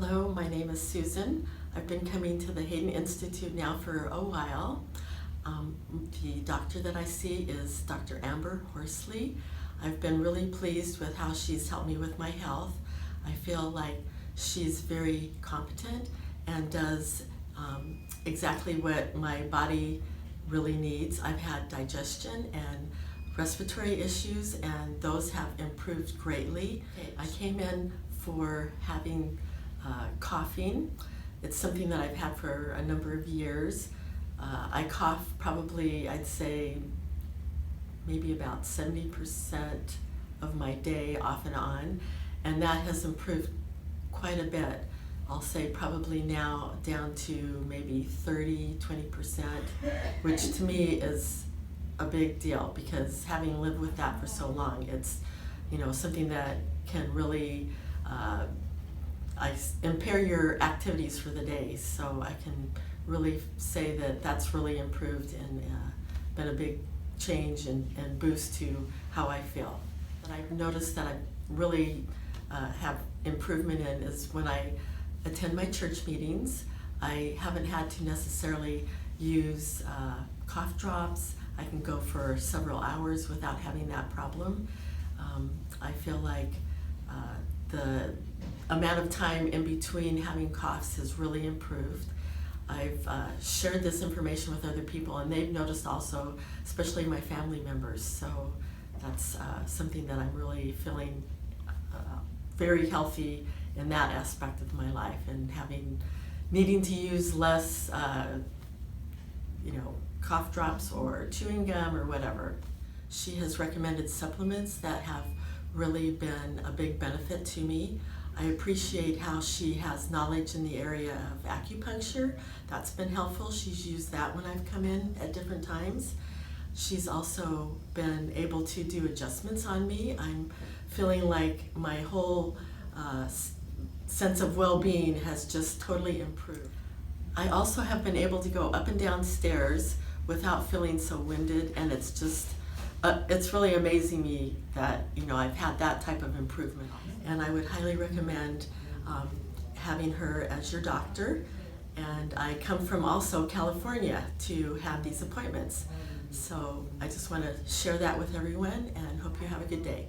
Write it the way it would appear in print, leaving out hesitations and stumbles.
Hello, my name is Susan. I've been coming to the Hayden Institute now for a while. The doctor that I see is Dr. Amber Horsley. I've been really pleased with how she's helped me with my health. I feel like she's very competent and does exactly what my body really needs. I've had digestion and respiratory issues, and those have improved greatly. I came in for having coughing. It's something that I've had for a number of years. I cough probably, I'd say, maybe about 70% of my day off and on, and that has improved quite a bit. I'll say probably now down to maybe 30–20%, which to me is a big deal because having lived with that for so long, it's something that can really impair your activities for the day. So I can really say that that's really improved and been a big change and boost to how I feel. But I've noticed that I really have improvement in is when I attend my church meetings. I haven't had to necessarily use cough drops. I can go for several hours without having that problem. I feel like the amount of time in between having coughs has really improved. I've shared this information with other people, and they've noticed also, especially my family members. So that's something that I'm really feeling very healthy in that aspect of my life, and needing to use less cough drops or chewing gum or whatever. She has recommended supplements that have really been a big benefit to me. I appreciate how she has knowledge in the area of acupuncture. That's been helpful. She's used that when I've come in at different times. She's also been able to do adjustments on me. I'm feeling like my whole sense of well-being has just totally improved. I also have been able to go up and down stairs without feeling so winded, and it's really amazing me that I've had that type of improvement. And I would highly recommend having her as your doctor. And I come from also California to have these appointments. So I just want to share that with everyone and hope you have a good day.